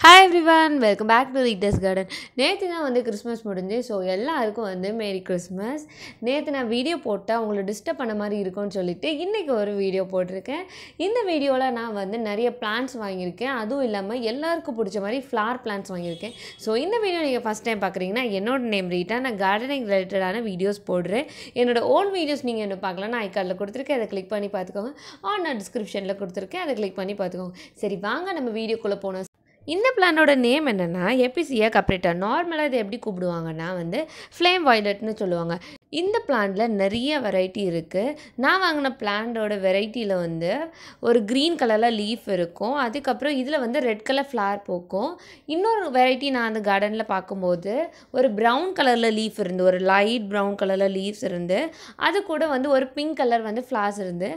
Hi everyone, welcome back to Rita's Garden. நேத்து தான் வந்து கிறிஸ்மஸ் முடிஞ்சு ஸோ எல்லாருக்கும் வந்து மேரி கிறிஸ்மஸ். நேற்று நான் வீடியோ போட்டால் உங்களை டிஸ்டர்ப் பண்ண மாதிரி இருக்கும்னு சொல்லிட்டு இன்றைக்கி ஒரு வீடியோ போட்டிருக்கேன். இந்த வீடியோவில் நான் வந்து நிறைய பிளான்ட்ஸ் வாங்கியிருக்கேன், அதுவும் இல்லாமல் எல்லாருக்கும் பிடிச்ச மாதிரி ஃப்ளார் பிளான்ட்ஸ் வாங்கியிருக்கேன். ஸோ இந்த வீடியோ நீங்கள் ஃபஸ்ட் டைம் பார்க்குறீங்கன்னா என்னோட நேம் ரீட்டா, நான் கார்டனிங் ரிலேட்டடான வீடியோஸ் போடுறேன். என்னோடய ஓல்ட் வீடியோஸ் நீங்கள் என்ன பார்க்கலாம், நான் ஐகார்டில் கொடுத்துருக்கேன், அதை கிளிக் பண்ணி பார்த்துக்கோங்க. நான் டிஸ்கிரிப்ஷனில் கொடுத்துருக்கேன், அதை கிளிக் பண்ணி பார்த்துக்கோங்க. சரி வாங்க நம்ம வீடியோக்குள்ளே போனோம். இந்த பிளானோட நேம் என்னென்னா எபிசியா கப்ரேட்டா. நார்மலாக இதை எப்படி கூப்பிடுவாங்கன்னா வந்து ஃப்ளேம் வயலட்னு சொல்லுவாங்க. இந்த பிளான்ட்டில் நிறைய வெரைட்டி இருக்குது. நான் வாங்கின பிளான்ட்டோட வெரைட்டியில் வந்து ஒரு க்ரீன் கலரில் லீஃப் இருக்கும், அதுக்கப்புறம் இதில் வந்து ரெட் கலர் ஃப்ளார் பூக்கும். இன்னொரு வெரைட்டி நான் அந்த கார்டனில் பார்க்கும்போது ஒரு ப்ரௌன் கலரில் லீஃப் இருந்து, ஒரு லைட் ப்ரௌன் கலரில் லீவ்ஸ் இருந்து, அது கூட வந்து ஒரு பிங்க் கலர் வந்து ஃப்ளார்ஸ் இருந்து.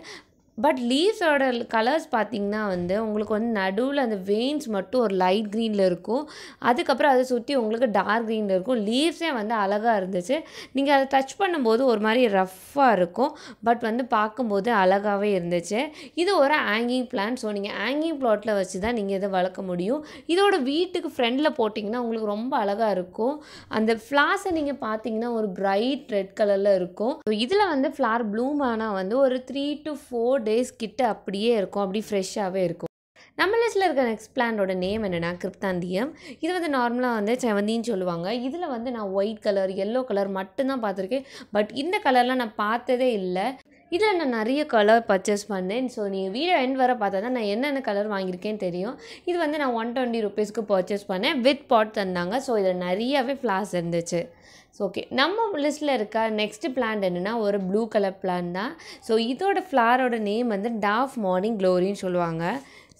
பட் லீவ்ஸோட கலர்ஸ் பார்த்திங்கன்னா வந்து உங்களுக்கு வந்து நடுவில் அந்த வெயின்ஸ் மட்டும் ஒரு லைட் க்ரீனில் இருக்கும், அதுக்கப்புறம் அதை சுற்றி உங்களுக்கு டார்க் க்ரீனில் இருக்கும். லீவ்ஸே வந்து அழகாக இருந்துச்சு. நீங்கள் அதை டச் பண்ணும்போது ஒரு மாதிரி ரஃப்பாக இருக்கும், பட் வந்து பார்க்கும்போது அழகாகவே இருந்துச்சு. இது ஒரு ஹேங்கிங் பிளான்ட். ஸோ நீங்கள் ஹேங்கிங் ப்ளாட்டில் வச்சு தான் நீங்கள் இதை வளர்க்க முடியும். இதோட வீட்டுக்கு ஃப்ரெண்டில் போட்டிங்கன்னா உங்களுக்கு ரொம்ப அழகாக இருக்கும். அந்த ஃப்ளார்ஸை நீங்கள் பார்த்தீங்கன்னா ஒரு பிரைட் ரெட் கலரில் இருக்கும். ஸோ இதில் வந்து ஃப்ளார் ப்ளூம் ஆனால் வந்து ஒரு 3 to 4 days கிட்ட அப்படியே இருக்கும், அப்படி ஃப்ரெஷ்ஷாகவே இருக்கும். நம்ம லிஸ்ட்டில் இருக்க நெக்ஸ்ட் பிளான்டோட நேம் என்னென்னா கிரிப்தாந்தியம். இது வந்து நார்மலாக வந்து செவந்தின்னு சொல்லுவாங்க. இதில் வந்து நான் ஒயிட் கலர், எல்லோ கலர் மட்டும்தான் பார்த்துருக்கேன், பட் இந்த கலர்லாம் நான் பார்த்ததே இல்லை. இதில் நான் நிறைய கலர் பர்ச்சேஸ் பண்ணேன். ஸோ நீங்கள் வீடியோ எண்ட் வர பார்த்தா தான் நான் என்னென்ன கலர் வாங்கியிருக்கேன்னு தெரியும். இது வந்து நான் 120 rupeesக்கு பர்ச்சேஸ் பண்ணேன், வித் பாட் தந்தாங்க. ஸோ இதில் நிறையாவே ஃப்ளார்ஸ் இருந்துச்சு. ஸோ ஓகே, நம்ம லிஸ்ட்டில் இருக்க நெக்ஸ்ட் பிளான்ட் என்னென்னா ஒரு ப்ளூ கலர் பிளான்ட் தான். ஸோ இதோட ஃப்ளாரோட நேம் வந்து டாஃப் மார்னிங் க்ளோரின்னு சொல்லுவாங்க.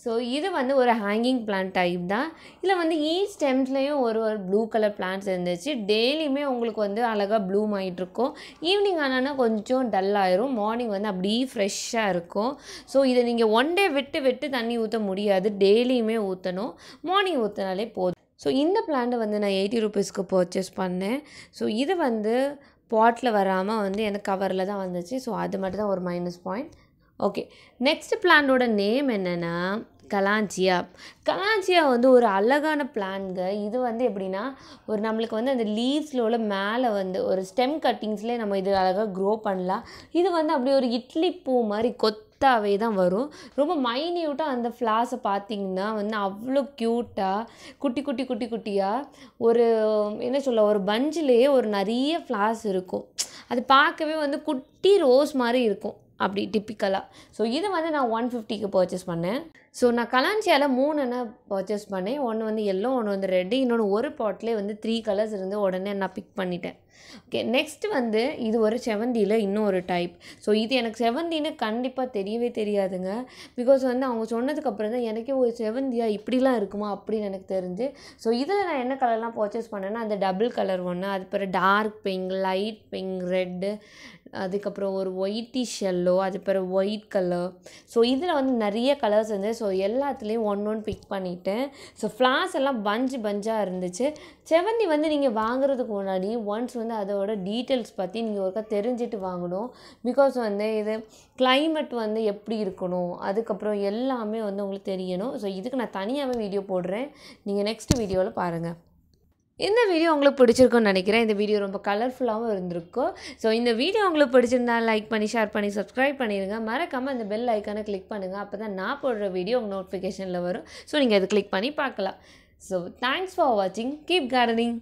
ஸோ இது வந்து ஒரு ஹேங்கிங் பிளான்ட் டைப் தான். இதில் வந்து ஈச் ஸ்டெம்ஸ்லேயும் ஒரு ப்ளூ கலர் பிளான்ட்ஸ் இருந்துச்சு. டெய்லியுமே உங்களுக்கு வந்து அழகாக ப்ளூம் ஆகிட்டுருக்கும். ஈவினிங் ஆனால் கொஞ்சம் டல் ஆயிரும், மார்னிங் வந்து அப்படியே ஃப்ரெஷ்ஷாக இருக்கும். ஸோ இதை நீங்கள் ஒன் டே விட்டு தண்ணி ஊற்ற முடியாது, டெய்லியுமே ஊற்றணும். மார்னிங் ஊற்றினாலே போதும். ஸோ இந்த பிளான்ட்டை வந்து நான் 80 rupeesக்கு பர்ச்சேஸ் பண்ணேன். ஸோ இது வந்து பாட்டில் வராமல் வந்து எனக்கு கவரில் தான் வந்துச்சு. ஸோ அது மட்டும் தான் ஒரு மைனஸ் பாயிண்ட். ஓகே, நெக்ஸ்ட் பிளான்ட்டோட நேம் என்னென்னா கலாஞ்சியா வந்து ஒரு அழகான பிளான்ங்க. இது வந்து எப்படின்னா ஒரு நம்மளுக்கு வந்து அந்த லீவ்ஸில் உள்ள மேலே வந்து ஒரு ஸ்டெம் கட்டிங்ஸ்லேயே நம்ம இது அழகாக க்ரோ பண்ணலாம். இது வந்து அப்படி ஒரு இட்லி பூ மாதிரி கொத்தாவே தான் வரும். ரொம்ப மைன்யூட்டாக அந்த ஃப்ளார்ஸை பார்த்திங்கன்னா வந்து அவ்வளோ க்யூட்டாக குட்டியாக ஒரு என்ன சொல்ல, ஒரு பஞ்சிலேயே ஒரு நிறைய ஃப்ளார்ஸ் இருக்கும். அது பார்க்கவே வந்து குட்டி ரோஸ் மாதிரி இருக்கும், அப்படி டிப்பிக்கலாக. ஸோ இது வந்து நான் 150க்கு பர்ச்சேஸ் பண்ணேன். ஸோ நான் கலாஞ்சியாவில் 3 பர்ச்சேஸ் பண்ணேன். ஒன்று வந்து எல்லோ, ஒன்று வந்து ரெட்டு, இன்னொன்று ஒரு பாட்லேயே வந்து 3 கலர்ஸ் இருந்து உடனே நான் பிக் பண்ணிட்டேன். ஓகே, நெக்ஸ்ட்டு வந்து இது ஒரு செவந்தியில் இன்னொரு டைப். ஸோ இது எனக்கு செவந்தின்னு கண்டிப்பாக தெரியவே தெரியாதுங்க. பிகாஸ் வந்து அவங்க சொன்னதுக்கப்புறம் தான் எனக்கே ஒரு செவந்தியா இப்படிலாம் இருக்குமா அப்படின்னு எனக்கு தெரிஞ்சு. ஸோ இதில் நான் என்ன கலர்லாம் பர்ச்சேஸ் பண்ணேன்னா அந்த டபுள் கலர் ஒன்று, அது பிறகு dark pink, light pink, red, அதுக்கப்புறம் ஒரு ஒயிட்டிஷ் எல்லோ, அது பிறகு ஒயிட் கலர். ஸோ இதில் வந்து நிறைய கலர்ஸ் இருந்துச்சு. ஸோ எல்லாத்துலேயும் ஒன்று பிக் பண்ணிட்டேன். ஸோ ஃப்ளார்ஸ் எல்லாம் பஞ்சாக இருந்துச்சு. செவந்தி வந்து நீங்கள் வாங்குறதுக்கு முன்னாடி ஒன்ஸ் வந்து அதோட டீட்டெயில்ஸ் பற்றி நீங்கள் ஒருக்கா தெரிஞ்சுட்டு வாங்கணும். பிகாஸ் வந்து இது கிளைமேட் வந்து எப்படி இருக்கணும், அதுக்கப்புறம் எல்லாமே வந்து உங்களுக்கு தெரியணும். ஸோ இதுக்கு நான் தனியாகவே வீடியோ போடுறேன், நீங்கள் நெக்ஸ்ட் வீடியோவில் பாருங்கள். இந்த வீடியோ உங்களுக்கு பிடிச்சிருக்குன்னு நினைக்கிறேன். இந்த வீடியோ ரொம்ப கலர்ஃபுல்லாகவும் இருந்திருக்கும். ஸோ இந்த வீடியோ உங்களுக்கு பிடிச்சிருந்தா லைக் பண்ணி, ஷேர் பண்ணி, சப்ஸ்கிரைப் பண்ணிடுங்க. மறக்காமல் அந்த பெல் ஐக்கானை கிளிக் பண்ணுங்கள். அப்போ தான் நான் போடுற வீடியோ உங்கள் நோட்டிஃபிகேஷனில் வரும். ஸோ நீங்கள் அதை கிளிக் பண்ணி பார்க்கலாம். ஸோ தேங்க்ஸ் ஃபார் வாட்சிங். Keep gardening.